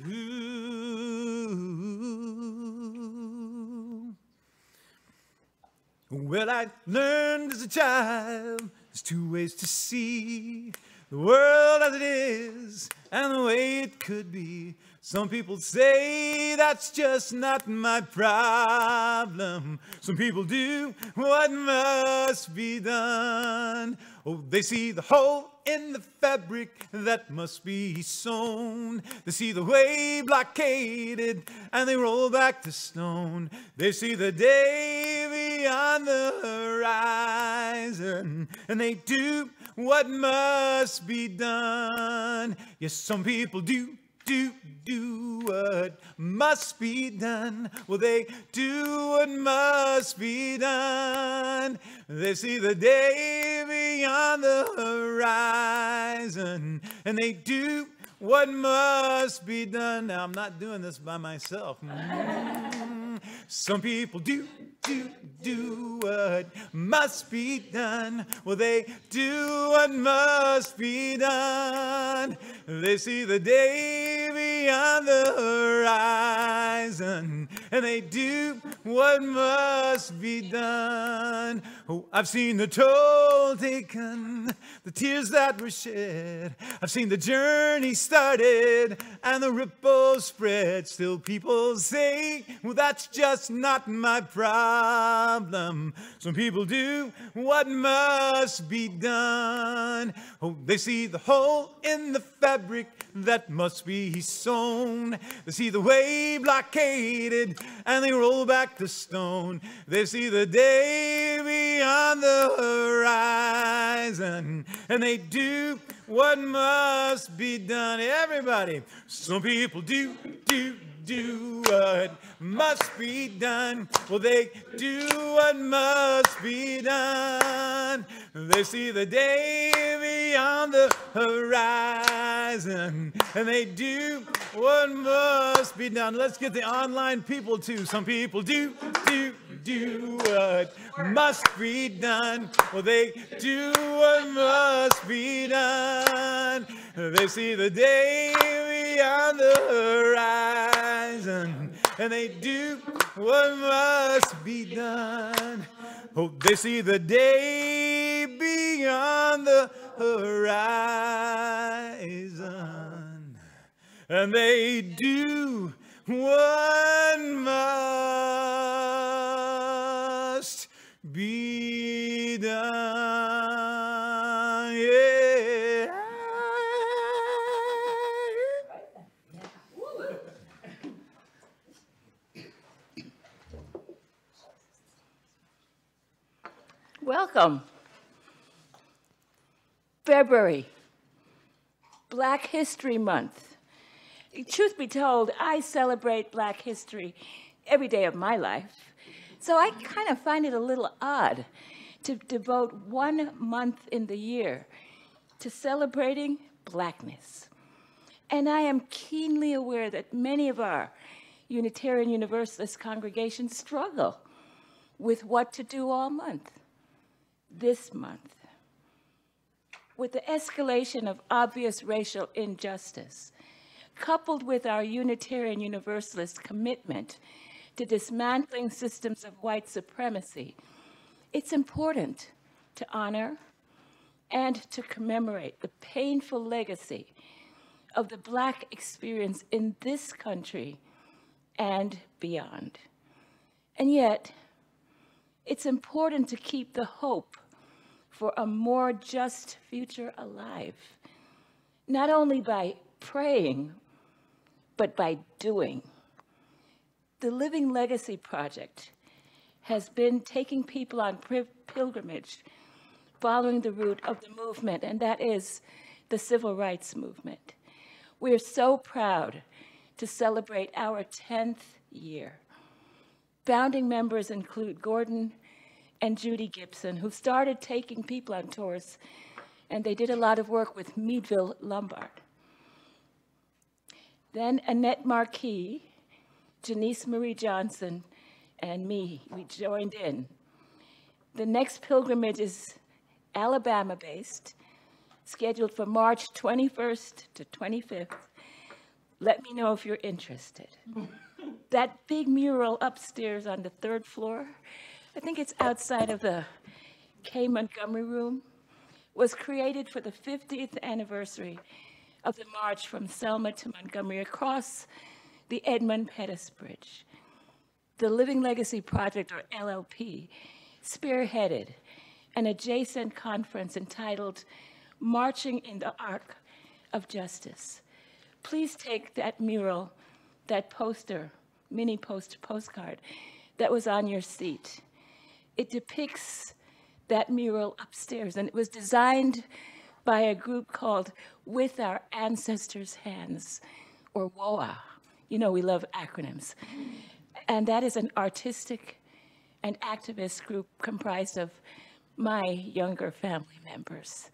Ooh. Well, I learned as a child there's two ways to see the world as it is and the way it could be. Some people say that's just not my problem. Some people do what must be done. Oh, they see the hole in the fabric that must be sewn. They see the way blockaded and they roll back to stone. They see the day beyond the horizon and they do what must be done. Yes, some people do what must be done. Well, they do what must be done. They see the day beyond the horizon and they do what must be done. Now, I'm not doing this by myself. Some people do what must be done. Well, they do what must be done. They see the day beyond the horizon and they do what must be done. Oh, I've seen the toll taken, the tears that were shed. I've seen the journey started and the ripples spread. Still people say, well, that's just not my problem. Some people do what must be done. Oh, they see the hole in the fabric that must be sewn. They see the way blockaded and they roll back to stone. They see the day beyond the horizon and they do what must be done. Everybody, some people do what must be done. Well, they do what must be done. They see the day beyond the horizon and they do what must be done. Let's get the online people too. Some people do what must be done. Well, they do what must be done. They see the day beyond the horizon and they do what must be done. Oh, they see the day beyond the horizon and they do what must be done. Yeah. Welcome. February, Black History Month. Truth be told, I celebrate Black history every day of my life. So I kind of find it a little odd to devote 1 month in the year to celebrating Blackness. And I am keenly aware that many of our Unitarian Universalist congregations struggle with what to do all month. This month, with the escalation of obvious racial injustice, coupled with our Unitarian Universalist commitment to dismantling systems of white supremacy, it's important to honor and to commemorate the painful legacy of the Black experience in this country and beyond. And yet, it's important to keep the hope for a more just future alive, not only by praying, but by doing. The Living Legacy Project has been taking people on pilgrimage following the route of the movement, and that is the civil rights movement. We are so proud to celebrate our 10th year. Founding members include Gordon and Judy Gibson, who started taking people on tours, and they did a lot of work with Meadville Lombard. Then Annette Marquis, Janice Marie Johnson, and me, we joined in. The next pilgrimage is Alabama-based, scheduled for March 21st to 25th, Let me know if you're interested. That big mural upstairs on the 3rd floor, I think it's outside of the K. Montgomery Room, was created for the 50th anniversary of the march from Selma to Montgomery across the Edmund Pettus Bridge. The Living Legacy Project, or LLP, spearheaded an adjacent conference entitled Marching in the Arc of Justice. Please take that mural, that poster, mini postcard that was on your seat. It depicts that mural upstairs, and it was designed by a group called With Our Ancestors' Hands, or WOA. You know, we love acronyms. And that is an artistic and activist group comprised of my younger family members.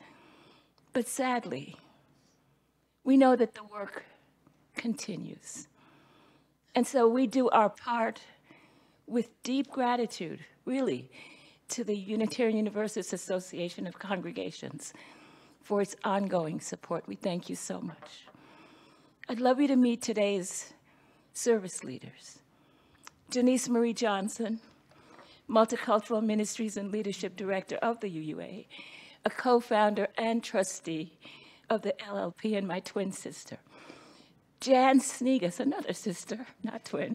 But sadly, we know that the work continues. And so we do our part with deep gratitude, really, to the Unitarian Universalist Association of Congregations for its ongoing support. We thank you so much. I'd love you to meet today's service leaders. Janice Marie Johnson, Multicultural Ministries and Leadership Director of the UUA, a co-founder and trustee of the LLP, and my twin sister. Jan Sneegas, another sister, not twin,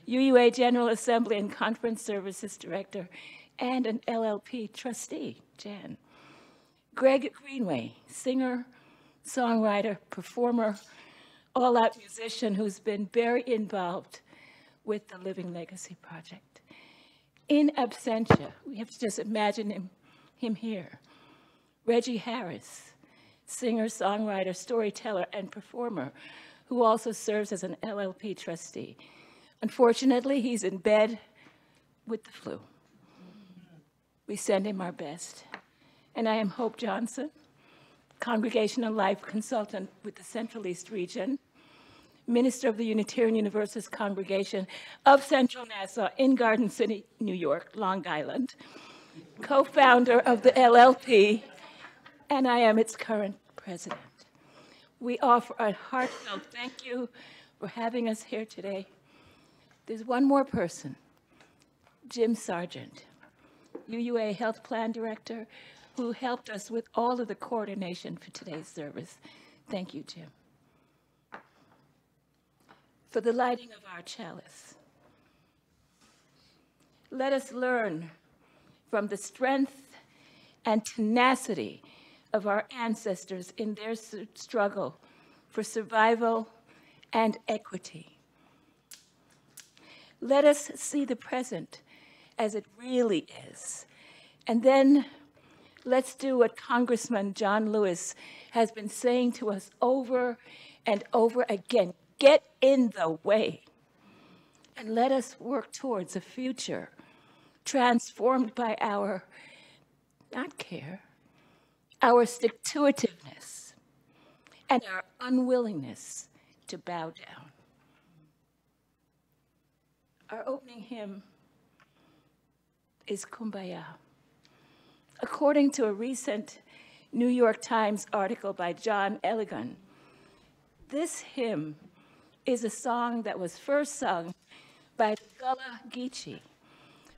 UUA General Assembly and Conference Services Director, and an LLP trustee, Jan. Greg Greenway, singer, songwriter, performer, all-out musician who's been very involved with the Living Legacy Project. In absentia, we have to just imagine him here. Reggie Harris, singer, songwriter, storyteller, and performer, who also serves as an LLP trustee. Unfortunately, he's in bed with the flu. We send him our best. And I am Hope Johnson, Congregational Life Consultant with the Central East Region, Minister of the Unitarian Universalist Congregation of Central Nassau in Garden City, New York, Long Island, co-founder of the LLP, and I am its current president. We offer a heartfelt thank you for having us here today. There's one more person, Jim Sargent, UUA Health Plan Director, who helped us with all of the coordination for today's service. Thank you, Jim. For the lighting of our chalice, let us learn from the strength and tenacity of our ancestors in their struggle for survival and equity. Let us see the present as it really is. And then let's do what Congressman John Lewis has been saying to us over and over again. Get in the way. And let us work towards a future transformed by our, not care, our stick-to-itiveness and our unwillingness to bow down. Our opening hymn is Kumbaya. According to a recent New York Times article by John Elligan, this hymn is a song that was first sung by the Gullah Geechee,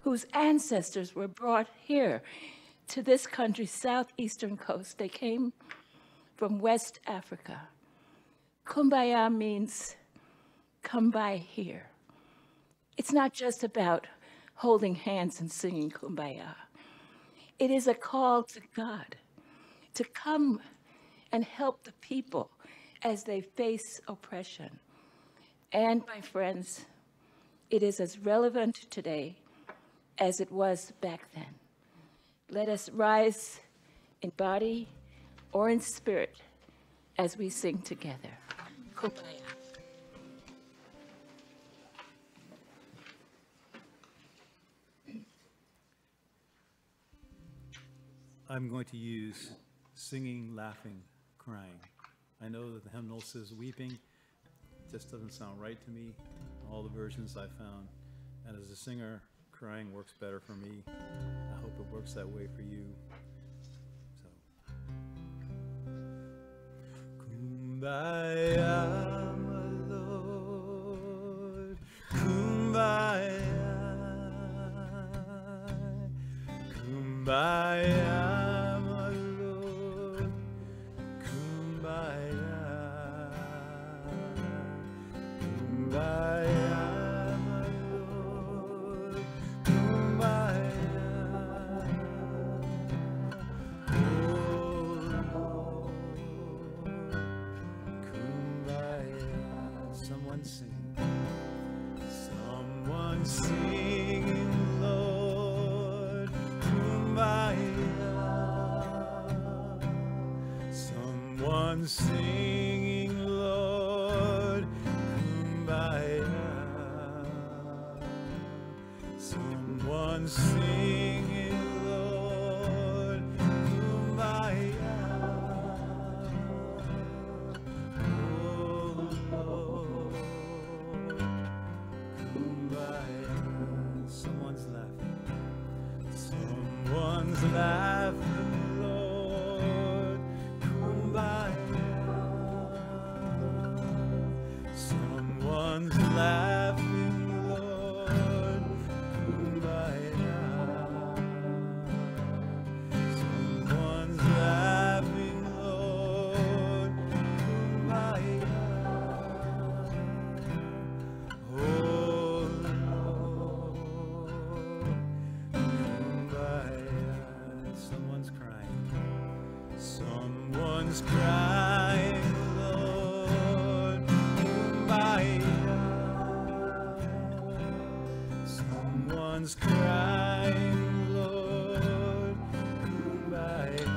whose ancestors were brought here to this country's southeastern coast. They came from West Africa. Kumbaya means come by here. It's not just about holding hands and singing Kumbaya. It is a call to God to come and help the people as they face oppression. And my friends, it is as relevant today as it was back then. Let us rise in body or in spirit as we sing together. Kumbaya. I'm going to use singing, laughing, crying. I know that the hymnal says weeping. It just doesn't sound right to me. All the versions I found. And as a singer, crying works better for me. I hope it works that way for you. So. Kumbaya, Kumbaya, my Lord, Kumbaya, Kumbaya, my Lord, Kumbaya, oh Lord, Kumbaya. Someone sing. Someone singing, Lord, Kumbaya. Someone singing, Lord, Kumbaya. Someone singing, Lord, Kumbaya. Oh Lord, Kumbaya. Someone's laughing. Someone's laughing, Lord, Kumbaya. Someone's laughing, Lord, Kumbaya. Someone's laughing, Lord, Kumbaya. Oh Lord, Kumbaya. Someone's crying. Someone's crying, Lord, Kumbaya. Someone's crying, Lord, Kumbaya.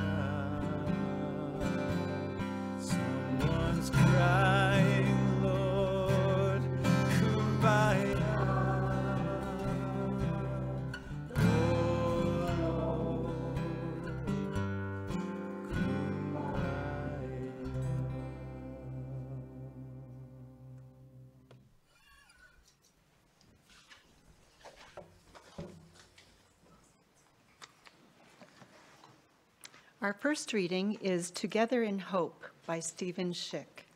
Someone's crying, Lord, Kumbaya. Oh Lord, Our first reading is Together in Hope by Stephen Schick.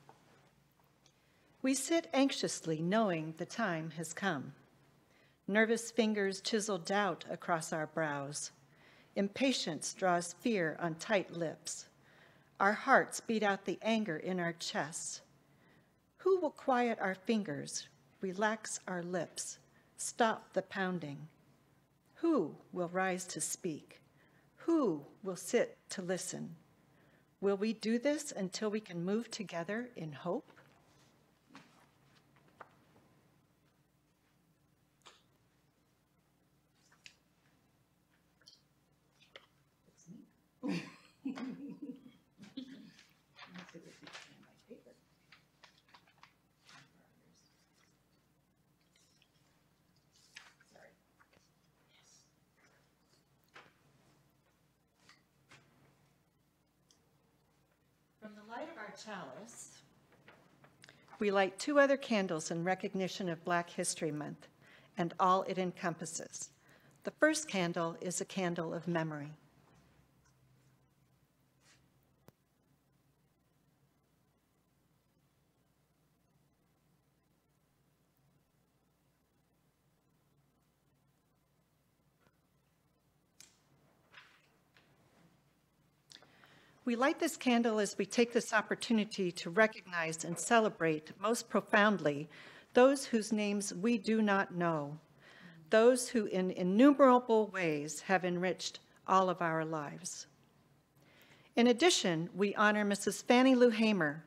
We sit anxiously knowing the time has come. Nervous fingers chisel doubt across our brows. Impatience draws fear on tight lips. Our hearts beat out the anger in our chests. Who will quiet our fingers, relax our lips, stop the pounding? Who will rise to speak? Who will sit to listen? Will we do this until we can move together in hope? From the light of our chalice, we light 2 other candles in recognition of Black History Month and all it encompasses. The first candle is a candle of memory. We light this candle as we take this opportunity to recognize and celebrate most profoundly those whose names we do not know, those who in innumerable ways have enriched all of our lives. In addition, we honor Mrs. Fannie Lou Hamer,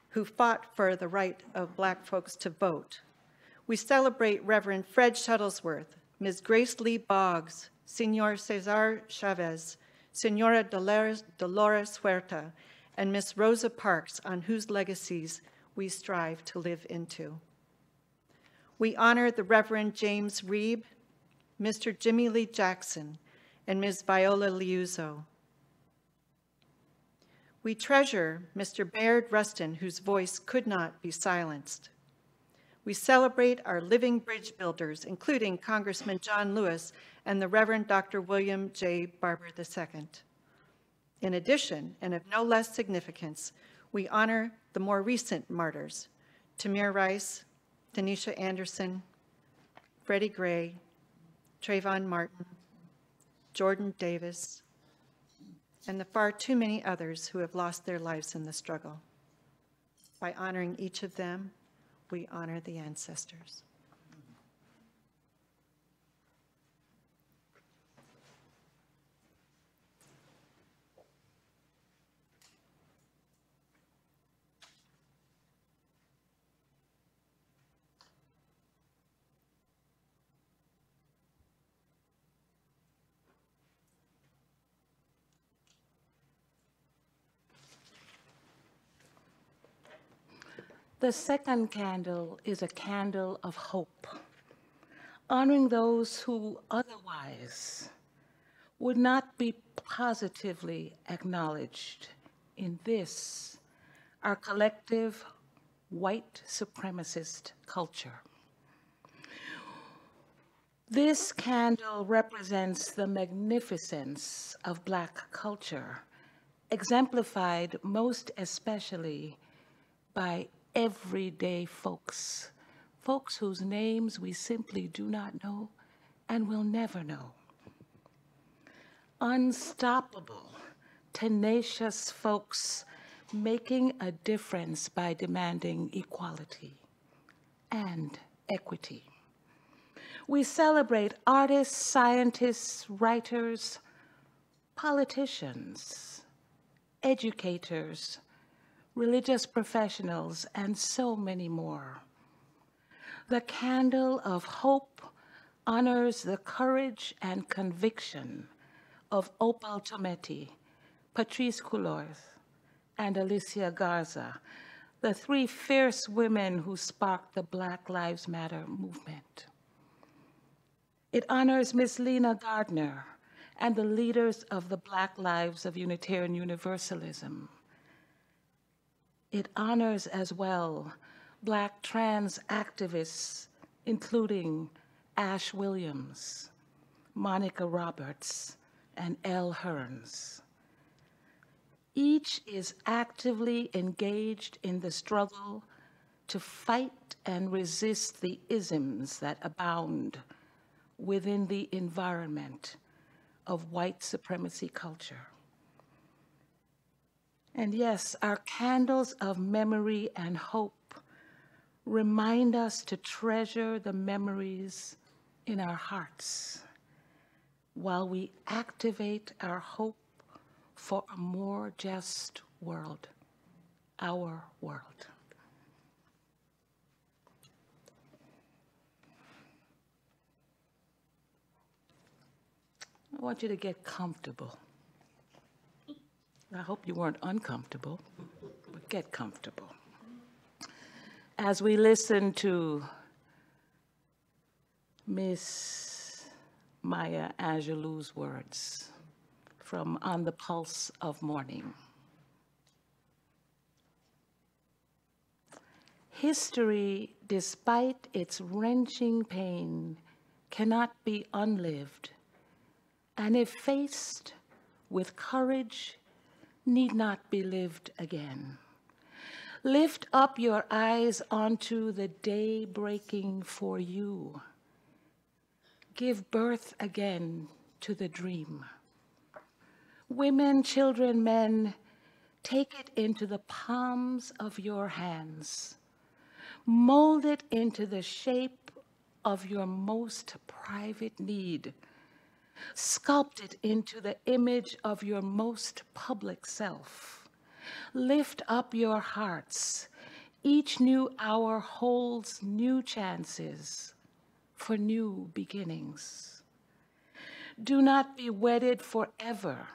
who fought for the right of Black folks to vote. We celebrate Reverend Fred Shuttlesworth, Ms. Grace Lee Boggs, Senor Cesar Chavez, Senora Dolores Huerta, and Miss Rosa Parks, on whose legacies we strive to live into. We honor the Reverend James Reeb, Mr. Jimmy Lee Jackson, and Ms. Viola Liuzzo. We treasure Mr. Baird Rustin, whose voice could not be silenced. We celebrate our living bridge builders, including Congressman John Lewis and the Reverend Dr. William J. Barber II. In addition, and of no less significance, we honor the more recent martyrs, Tamir Rice, Tanisha Anderson, Freddie Gray, Trayvon Martin, Jordan Davis, and the far too many others who have lost their lives in the struggle. By honoring each of them, we honor the ancestors. The second candle is a candle of hope, honoring those who otherwise would not be positively acknowledged in this, our collective white supremacist culture. This candle represents the magnificence of Black culture, exemplified most especially by everyday folks, folks whose names we simply do not know and will never know. Unstoppable, tenacious folks making a difference by demanding equality and equity. We celebrate artists, scientists, writers, politicians, educators, religious professionals, and so many more. The candle of hope honors the courage and conviction of Opal Tometi, Patrice Cullors, and Alicia Garza, the three fierce women who sparked the Black Lives Matter movement. It honors Miss Lena Gardner and the leaders of the Black Lives of Unitarian Universalism. It honors as well Black trans activists, including Ash Williams, Monica Roberts, and Elle Hearns. Each is actively engaged in the struggle to fight and resist the isms that abound within the environment of white supremacy culture. And yes, our candles of memory and hope remind us to treasure the memories in our hearts while we activate our hope for a more just world, our world. I want you to get comfortable. I hope you weren't uncomfortable, but get comfortable. As we listen to Miss Maya Angelou's words from On the Pulse of Morning. History, despite its wrenching pain, cannot be unlived, and if faced with courage, need not be lived again. Lift up your eyes onto the day breaking for you. Give birth again to the dream. Women, children, men, take it into the palms of your hands. Mold it into the shape of your most private need. Sculpt it into the image of your most public self. Lift up your hearts. Each new hour holds new chances for new beginnings. Do not be wedded forever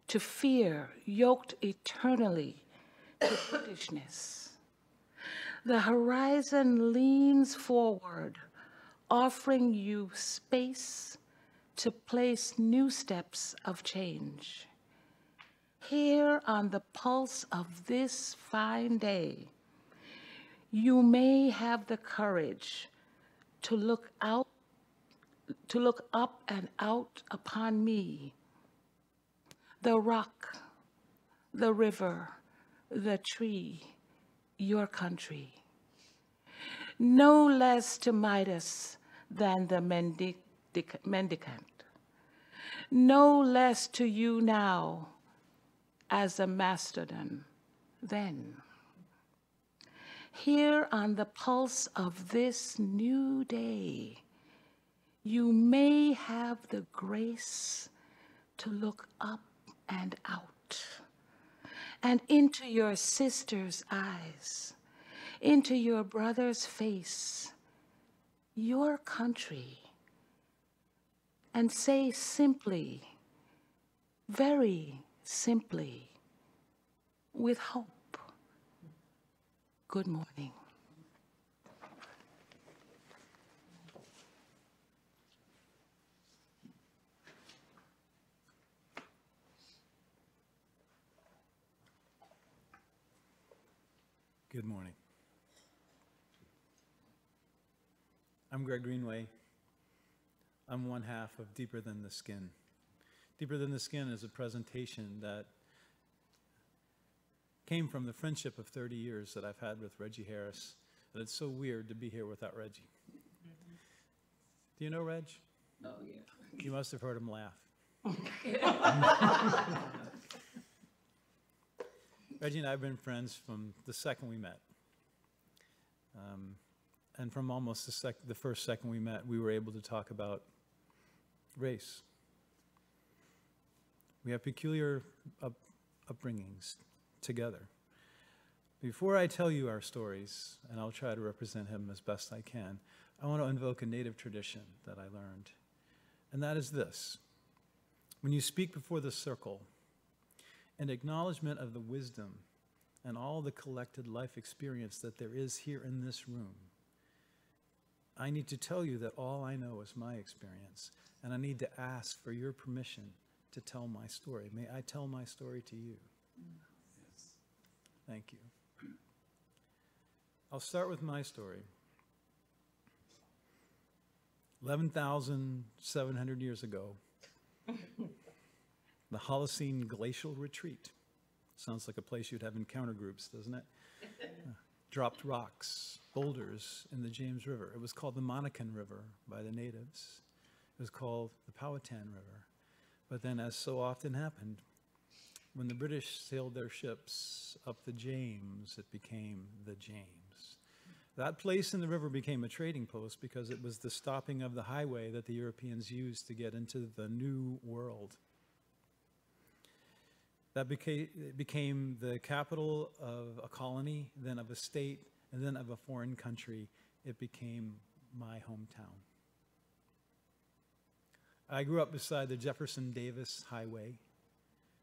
to fear, yoked eternally to Britishness. The horizon leans forward, offering you space to place new steps of change. Here on the pulse of this fine day, you may have the courage to look up and out upon me, the rock, the river, the tree, your country. No less to Midas than the mendicant. no less to you now as a mastodon then. Here on the pulse of this new day, you may have the grace to look up and out, and into your sister's eyes, into your brother's face, your country, and say simply, very simply, with hope, good morning. Good morning. I'm Greg Greenway. I'm one half of Deeper Than the Skin. Deeper Than the Skin is a presentation that came from the friendship of 30 years that I've had with Reggie Harris, and it's so weird to be here without Reggie. Do you know Reg? Oh, yeah. You must have heard him laugh. Reggie and I have been friends from the second we met. And from almost the first second we met, we were able to talk about race. We have peculiar upbringings together. Before I tell you our stories, and I'll try to represent him as best I can, I want to invoke a native tradition that I learned. And that is this: when you speak before the circle, an acknowledgement of the wisdom and all the collected life experience that there is here in this room, I need to tell you that all I know is my experience, and I need to ask for your permission to tell my story. May I tell my story to you? Yes. Thank you. I'll start with my story. 11,700 years ago, the Holocene Glacial Retreat. Sounds like a place you'd have encounter groups, doesn't it? Dropped rocks, boulders in the James River. It was called the Monacan River by the natives. It was called the Powhatan River. But then, as so often happened, when the British sailed their ships up the James, it became the James. That place in the river became a trading post because it was the stopping of the highway that the Europeans used to get into the New World. That became the capital of a colony, then of a state, and then of a foreign country. It became my hometown. I grew up beside the Jefferson Davis Highway.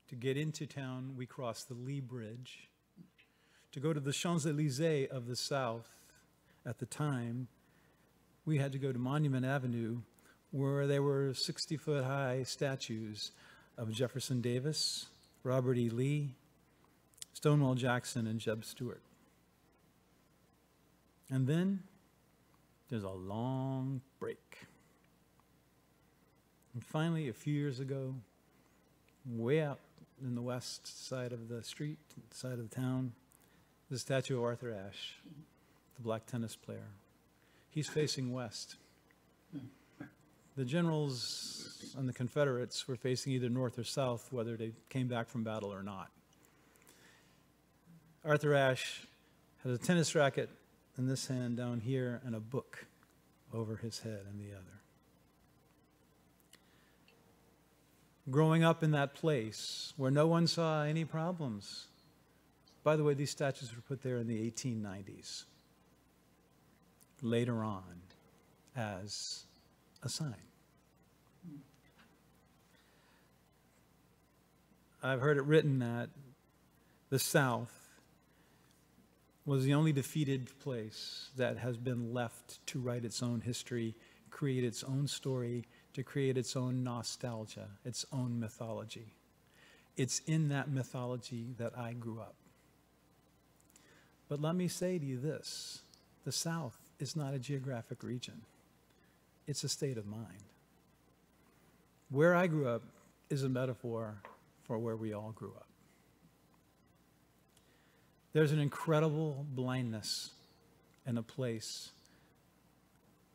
To get into town, we crossed the Lee Bridge. To go to the Champs-Élysées of the South, at the time, we had to go to Monument Avenue, where there were 60-foot-high statues of Jefferson Davis, Robert E. Lee, Stonewall Jackson, and Jeb Stuart. And then there's a long break. And finally, a few years ago, way out in the west side of the street, side of the town, the statue of Arthur Ashe, the black tennis player. He's facing west. The generals and the Confederates were facing either north or south, whether they came back from battle or not. Arthur Ashe had a tennis racket in this hand down here and a book over his head in the other. Growing up in that place where no one saw any problems. By the way, these statues were put there in the 1890s, later on, as a sign. I've heard it written that the South was the only defeated place that has been left to write its own history, create its own story, to create its own nostalgia, its own mythology. It's in that mythology that I grew up. But let me say to you this: the South is not a geographic region. It's a state of mind. Where I grew up is a metaphor for where we all grew up. There's an incredible blindness in a place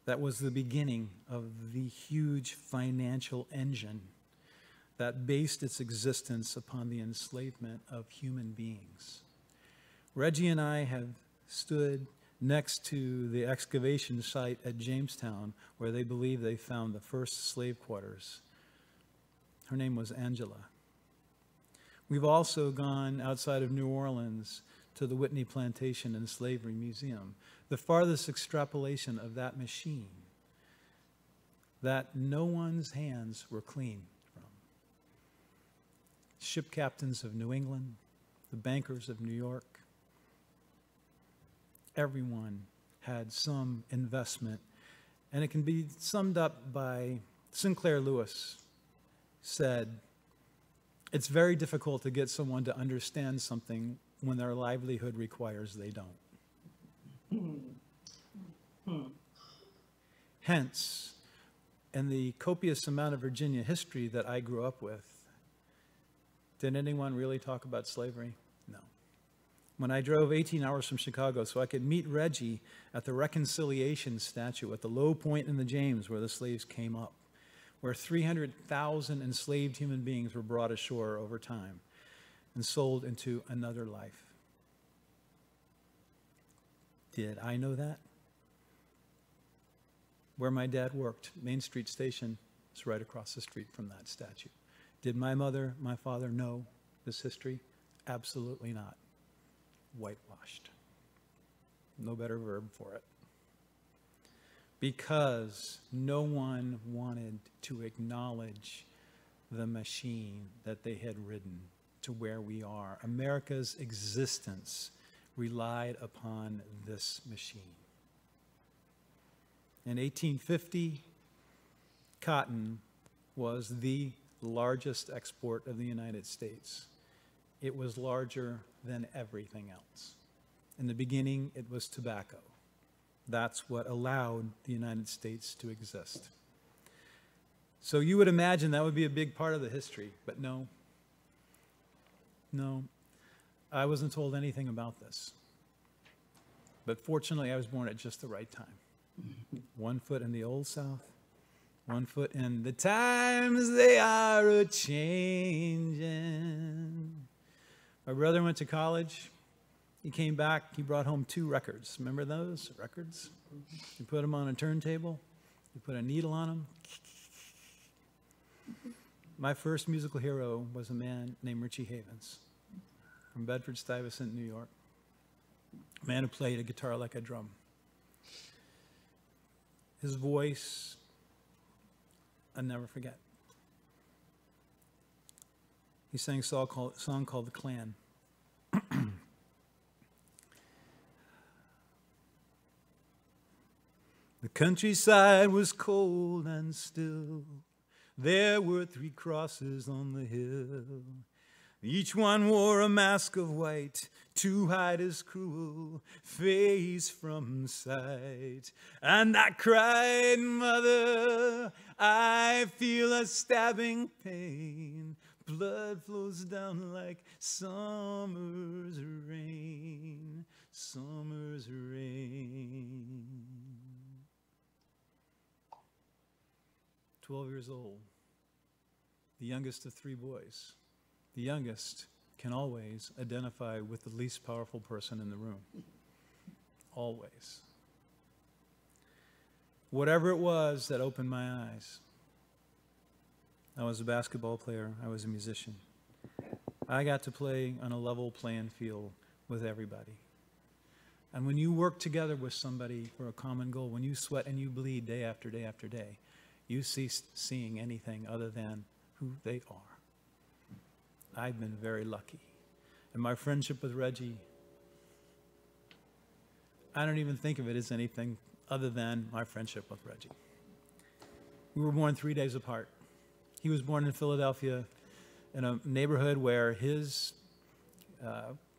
that was the beginning of the huge financial engine that based its existence upon the enslavement of human beings. Reggie and I have stood next to the excavation site at Jamestown where they believe they found the first slave quarters. Her name was Angela. We've also gone outside of New Orleans to the Whitney Plantation and Slavery Museum, the farthest extrapolation of that machine that no one's hands were clean from. Ship captains of New England, the bankers of New York, everyone had some investment. And it can be summed up by Sinclair Lewis said, it's very difficult to get someone to understand something when their livelihood requires they don't. Hence, in the copious amount of Virginia history that I grew up with, did anyone really talk about slavery? No. When I drove 18 hours from Chicago so I could meet Reggie at the Reconciliation statue at the low point in the James where the slaves came up, where 300,000 enslaved human beings were brought ashore over time and sold into another life. Did I know that? Where my dad worked, Main Street Station, is right across the street from that statue. Did my mother, my father know this history? Absolutely not. Whitewashed. No better verb for it. Because no one wanted to acknowledge the machine that they had ridden to where we are. America's existence relied upon this machine. In 1850, cotton was the largest export of the United States. It was larger than everything else. In the beginning, it was tobacco. That's what allowed the United States to exist. So you would imagine that would be a big part of the history, but no. No, I wasn't told anything about this. But fortunately, I was born at just the right time. 1 foot in the Old South, 1 foot in the times they are a-changin'. My brother went to college. He came back, he brought home 2 records. Remember those records? You put them on a turntable, you put a needle on them. My first musical hero was a man named Richie Havens from Bedford-Stuyvesant, New York. A man who played a guitar like a drum. His voice, I'll never forget. He sang a song called The Clan. The countryside was cold and still. There were 3 crosses on the hill. Each one wore a mask of white to hide his cruel face from sight. And I cried, Mother, I feel a stabbing pain. Blood flows down like summer's rain, summer's rain. 12 years old, the youngest of 3 boys. The youngest can always identify with the least powerful person in the room. Always. Whatever it was that opened my eyes. I was a basketball player. I was a musician. I got to play on a level playing field with everybody. And when you work together with somebody for a common goal, when you sweat and you bleed day after day after day, you cease seeing anything other than who they are. I've been very lucky. And my friendship with Reggie, I don't even think of it as anything other than my friendship with Reggie. We were born 3 days apart. He was born in Philadelphia in a neighborhood where his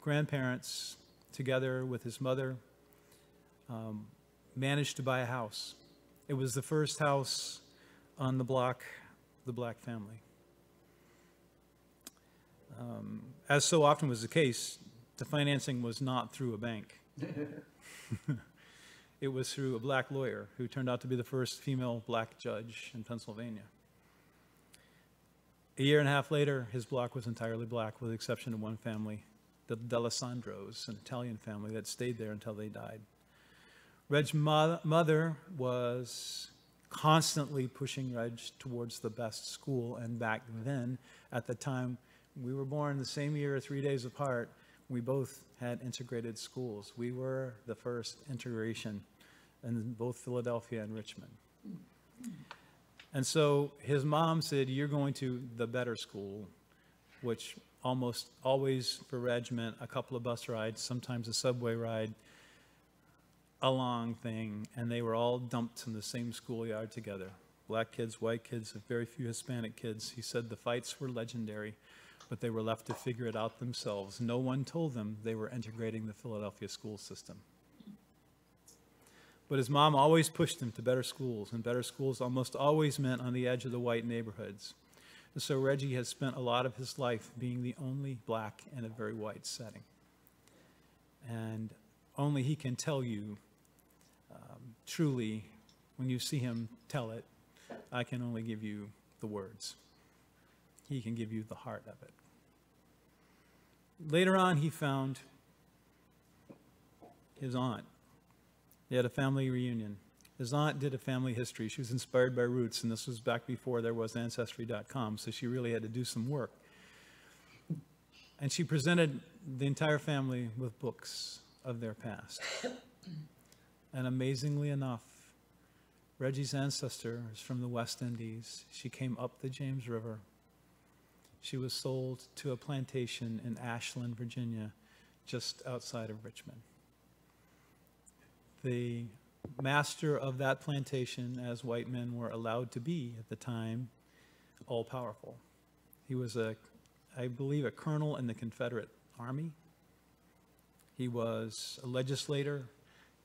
grandparents, together with his mother, managed to buy a house. It was the first house on the block, the black family. As so often was the case, the financing was not through a bank. It was through a black lawyer who turned out to be the first female black judge in Pennsylvania. A year and a half later, his block was entirely black, with the exception of one family, the D'Alessandros, an Italian family that stayed there until they died. Reg's mother was constantly pushing Reg towards the best school, and back then, at the time, we were born the same year, 3 days apart, we both had integrated schools. We were the first integration in both Philadelphia and Richmond. And so his mom said, you're going to the better school, which almost always for Reg meant a couple of bus rides, sometimes a subway ride, a long thing, and they were all dumped in the same schoolyard together. Black kids, white kids, very few Hispanic kids. He said the fights were legendary, but they were left to figure it out themselves. No one told them they were integrating the Philadelphia school system. But his mom always pushed him to better schools, and better schools almost always meant on the edge of the white neighborhoods. And so Reggie has spent a lot of his life being the only black in a very white setting. And only he can tell you, truly, when you see him tell it, I can only give you the words. He can give you the heart of it. Later on, he found his aunt. They had a family reunion. His aunt did a family history. She was inspired by Roots, and this was back before there was Ancestry.com, so she really had to do some work. And she presented the entire family with books of their past. And amazingly enough, Reggie's ancestor is from the West Indies. She came up the James River. She was sold to a plantation in Ashland, Virginia, just outside of Richmond. The master of that plantation, as white men were allowed to be at the time, all-powerful. He was, I believe, a colonel in the Confederate Army. He was a legislator.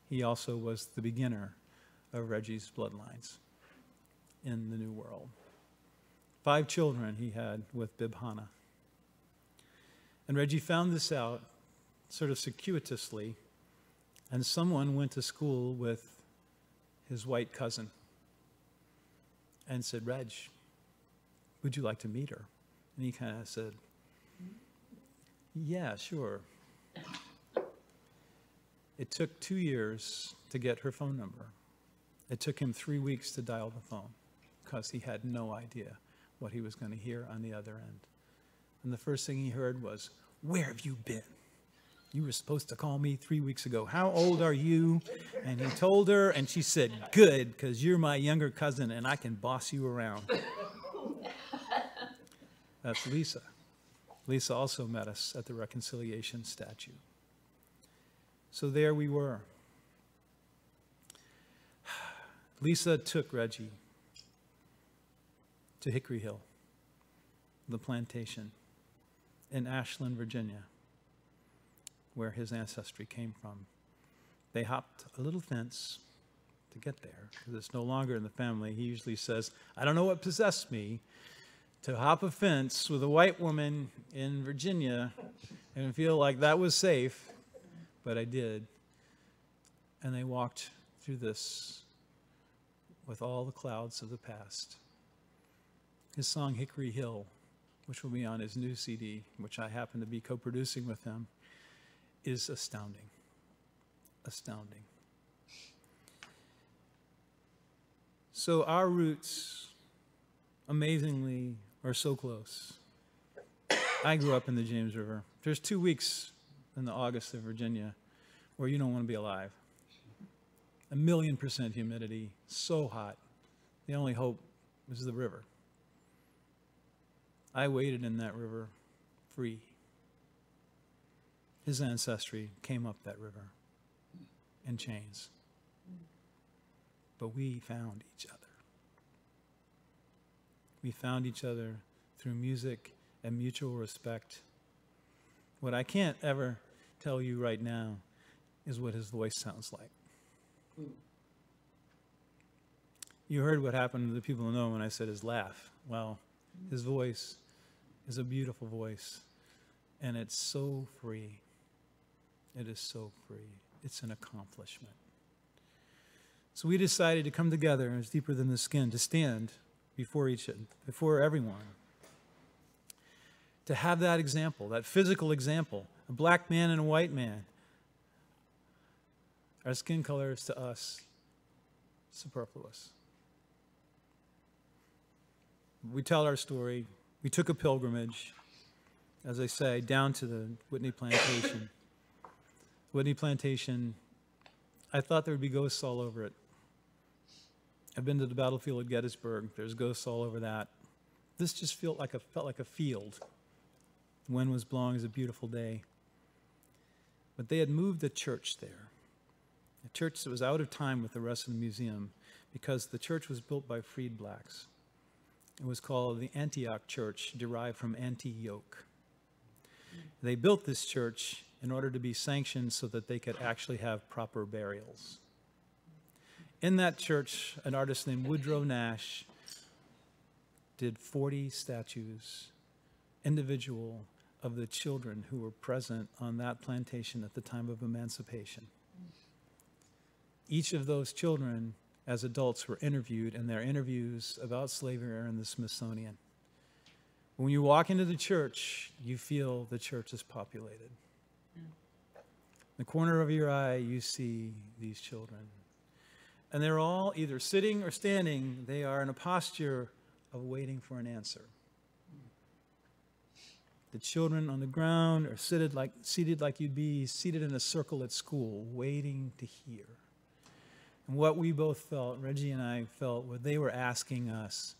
He also was the beginner of Reggie's bloodlines in the New World. 5 children he had with Bib Hanna. And Reggie found this out sort of circuitously, and someone went to school with his white cousin and said, Reg, would you like to meet her? And he kind of said, yeah, sure. It took 2 years to get her phone number. It took him 3 weeks to dial the phone because he had no idea what he was going to hear on the other end. And the first thing he heard was, where have you been? You were supposed to call me 3 weeks ago. How old are you? And he told her, and she said, good, because you're my younger cousin and I can boss you around. That's Lisa. Lisa also met us at the Reconciliation statue. So there we were. Lisa took Reggie to Hickory Hill, the plantation in Ashland, Virginia, where his ancestry came from. They hopped a little fence to get there, because it's no longer in the family. He usually says, I don't know what possessed me to hop a fence with a white woman in Virginia and feel like that was safe, but I did. And they walked through this with all the clouds of the past. His song, Hickory Hill, which will be on his new CD, which I happen to be co-producing with him, is astounding. Astounding. So our roots, amazingly, are so close. I grew up in the James River. There's 2 weeks in the August of Virginia where you don't want to be alive. 1,000,000% humidity, so hot. The only hope was the river. I waded in that river free. His ancestry came up that river in chains. But we found each other. We found each other through music and mutual respect. What I can't ever tell you right now is what his voice sounds like. You heard what happened to the people who know when I said his laugh. Well, his voice is a beautiful voice, and it's so free. It is so free. It's an accomplishment. So we decided to come together, and it's deeper than the skin, to stand before everyone to have that example, that physical example, a black man and a white man. Our skin color is to us superfluous. We tell our story. We took a pilgrimage, as I say, down to the Whitney Plantation. Whitney Plantation, I thought there would be ghosts all over it. I've been to the battlefield at Gettysburg. There's ghosts all over that. This just felt like a field. The wind was blowing. It was a beautiful day. But they had moved a church there, a church that was out of time with the rest of the museum because the church was built by freed blacks. It was called the Antioch Church, derived from anti-yoke. They built this church in order to be sanctioned so that they could actually have proper burials. In that church, an artist named Woodrow Nash did 40 statues, individual, of the children who were present on that plantation at the time of emancipation. Each of those children, as adults, were interviewed, and their interviews about slavery are in the Smithsonian. When you walk into the church, you feel the church is populated. In the corner of your eye, you see these children. And they're all either sitting or standing. They are in a posture of waiting for an answer. The children on the ground are seated like you'd be seated in a circle at school, waiting to hear. And what we both felt, Reggie and I felt, what they were asking us,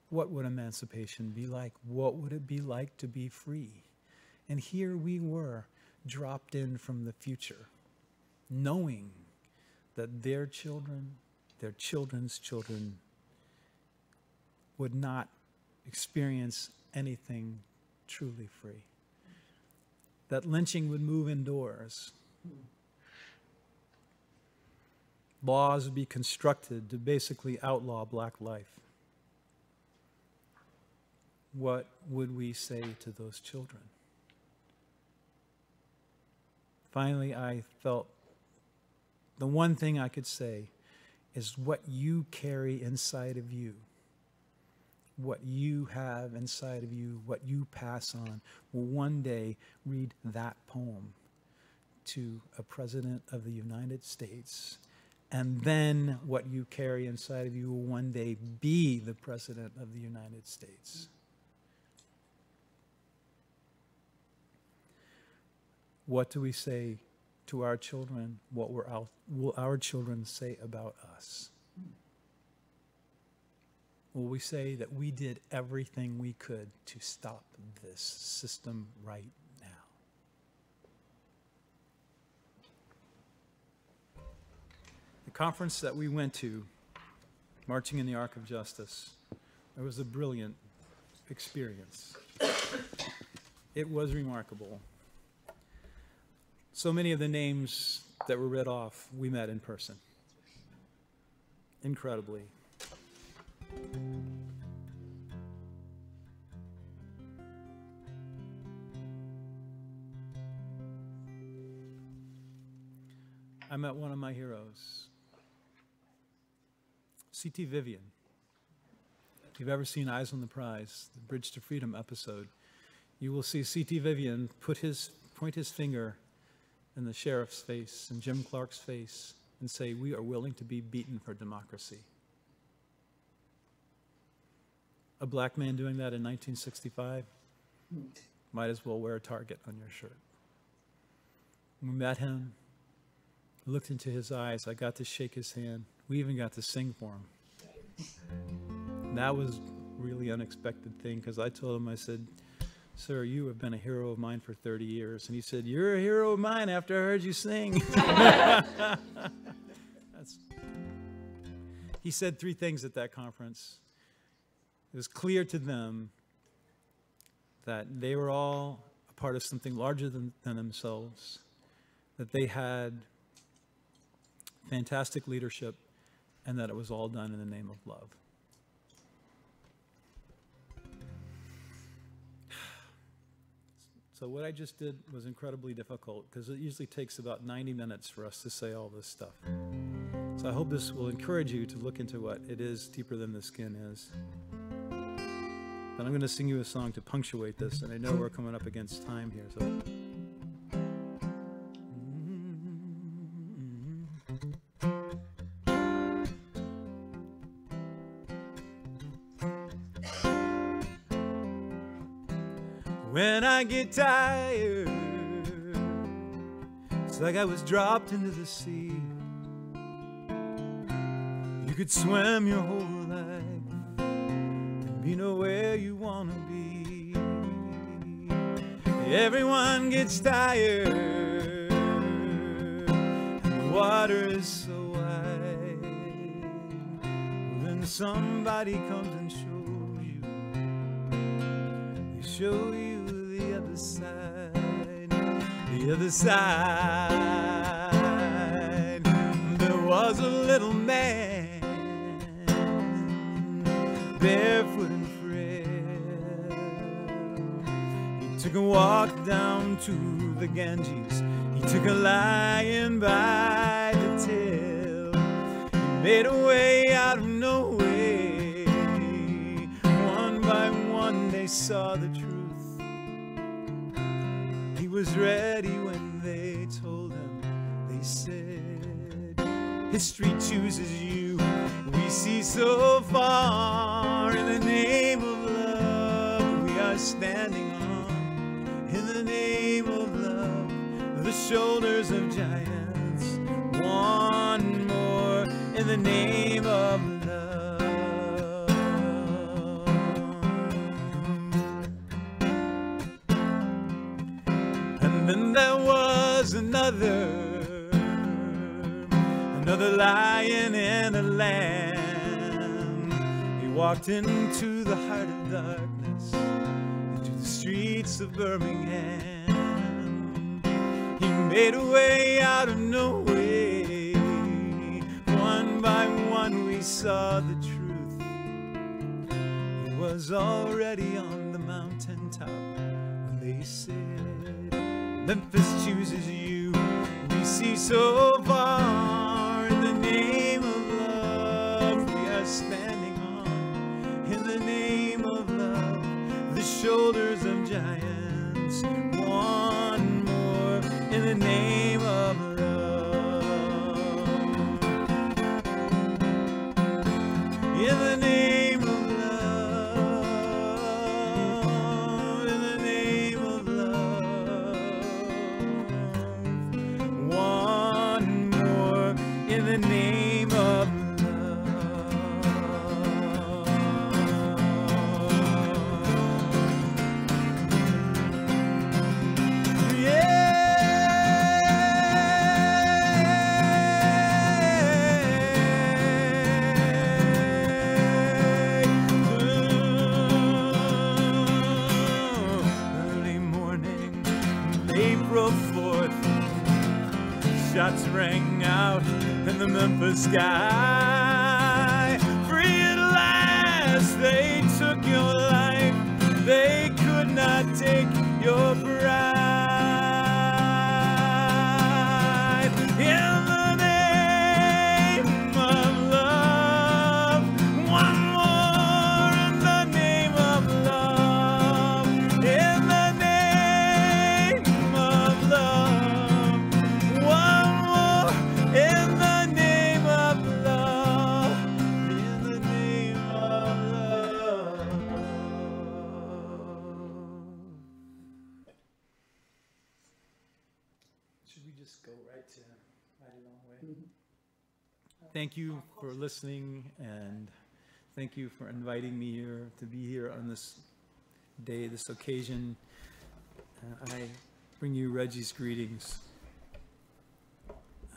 what would emancipation be like? What would it be like to be free? And here we were, dropped in from the future, knowing that their children, their children's children, would not experience anything truly free. That lynching would move indoors. Laws would be constructed to basically outlaw black life. What would we say to those children? Finally, I felt the one thing I could say is what you carry inside of you, what you have inside of you, what you pass on, will one day read that poem to a president of the United States. And then what you carry inside of you will one day be the president of the United States. What do we say to our children? What will our children say about us? Will we say that we did everything we could to stop this system right now? The conference that we went to, Marching in the Arc of Justice, it was a brilliant experience. It was remarkable. So many of the names that were read off, we met in person. Incredibly. I met one of my heroes, C.T. Vivian. If you've ever seen Eyes on the Prize, the Bridge to Freedom episode, you will see C.T. Vivian point his finger in the sheriff's face and Jim Clark's face and say, "We are willing to be beaten for democracy." A black man doing that in 1965 might as well wear a target on your shirt. We met him, looked into his eyes. I got to shake his hand. We even got to sing for him. And that was really unexpected thing because I told him, I said, "Sir, you have been a hero of mine for 30 years. And he said, "You're a hero of mine after I heard you sing." He said 3 things at that conference. It was clear to them that they were all a part of something larger than themselves, that they had fantastic leadership, and that it was all done in the name of love. So what I just did was incredibly difficult because it usually takes about 90 minutes for us to say all this stuff. So I hope this will encourage you to look into what it is deeper than the skin is. But I'm going to sing you a song to punctuate this, and I know we're coming up against time here, so. When I get tired, it's like I was dropped into the sea. You could swim your whole life and be nowhere you want to be. Everyone gets tired, and the water is so wide. Well, then somebody comes and shows you. They show you the other side, the other side. There was a little man, barefoot and frail. He took a walk down to the Ganges. He took a lion by the tail. He made a way out of no way. One by one they saw the truth. He was ready when they told him. They said, history chooses you. We see so far. In the name of love we are standing on. In the name of love, the shoulders of giants. One more in the name of love. And then there was another lion and a lamb. He walked into the heart of darkness, into the streets of Birmingham. He made a way out of no way. One by one we saw the truth. He was already on the mountaintop when they said, Memphis chooses you. We see so far. In the name of love we are standing on. In the name of love, the shoulders of giants. One more in the name of love. In the name of love. In the name of love. One more in the name of love. Early morning, April 4th, shots rang out in the Memphis sky. Free at last, they took your life. They could not take your pride. In the name of love, one more in the name of love. In the name of love, one more in the name of love. In the name of love. Should we just go right along way? Thank you for listening, and thank you for inviting me here to be here on this day, this occasion. I bring you Reggie's greetings.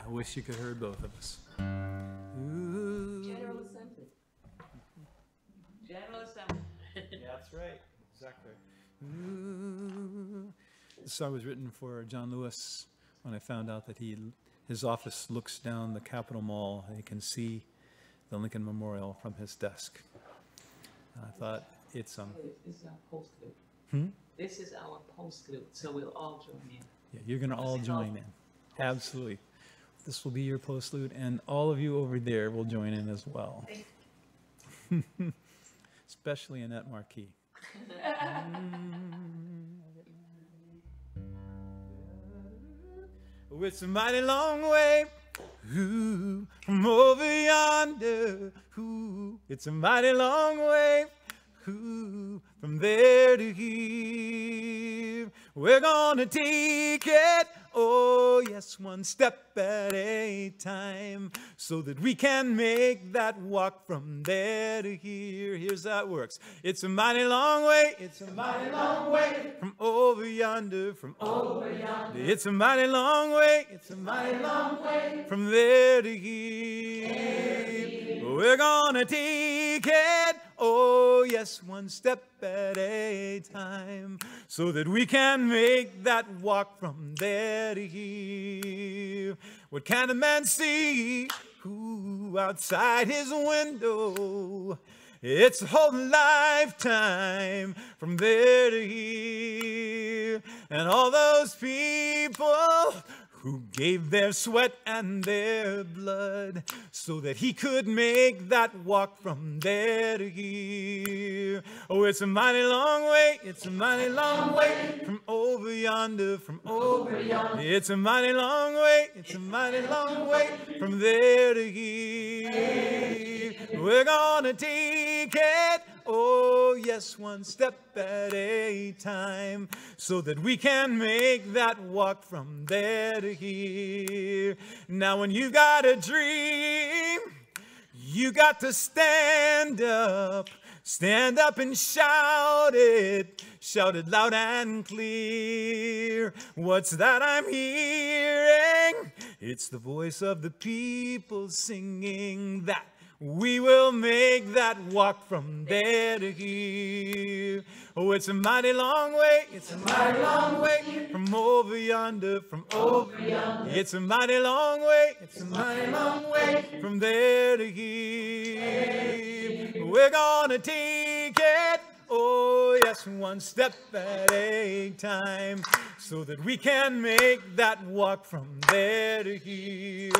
I wish you could heard both of us. Ooh. General Assembly. General Assembly. Yeah, that's right. Exactly. Ooh. This song was written for John Lewis when I found out that his office looks down the Capitol Mall and he can see the Lincoln Memorial from his desk. I thought it's This is our postlude. Hmm? This is our postlude, so we'll all join in. Yeah, you're going to all join in. Absolutely. This will be your postlude, and all of you over there will join in as well. Especially Annette Marquis. Oh, it's a mighty long way, ooh, from over yonder. Ooh, it's a mighty long way, ooh, from there to here. We're gonna take it, oh yes, one step at a time, so that we can make that walk from there to here. Here's how it works. It's a mighty long way, it's a mighty long way, from over yonder, from over yonder. It's a mighty long way, it's a mighty long way, from there to here. We're gonna take it, oh yes, one step at a time, so that we can make that walk from there to here. What can a man see who outside his window? It's a whole lifetime from there to here. And all those people who gave their sweat and their blood so that he could make that walk from there to here. Oh, it's a mighty long way, it's a mighty long way, from over yonder, from over yonder. It's a mighty long way, it's a mighty long way, from there to here. We're gonna take it, oh yes, one step at a time, so that we can make that walk from there to here. Now when you got a dream, you got to stand up and shout it loud and clear. What's that I'm hearing? It's the voice of the people singing that we will make that walk from there to here. Oh, it's a mighty long way, it's a mighty long way, from over yonder, from over yonder. It's a mighty long way, it's a mighty long way, from there to here. We're gonna take it, oh yes, one step at a time, so that we can make that walk from there to here.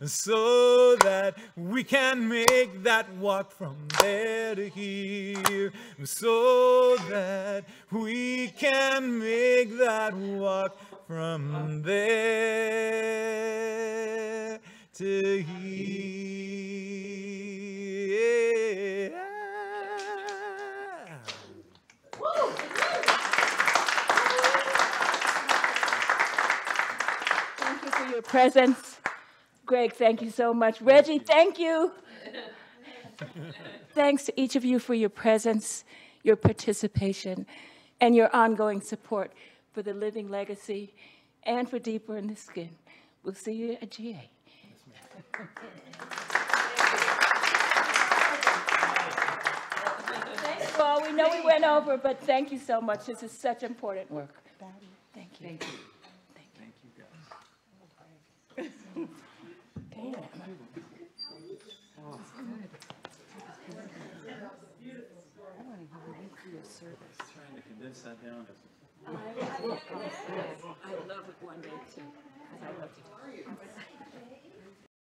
So that we can make that walk from there to here. So that we can make that walk from there to here. Thank you for your presence. Greg, thank you so much. Reggie, thank you. Thanks to each of you for your presence, your participation, and your ongoing support for the living legacy and for Deeper in the Skin. We'll see you at GA. Thanks, Paul. We know we went over, but thank you so much. This is such important work. Thank you. Thank you. Trying to condense that down. I love it one day too, because I love you.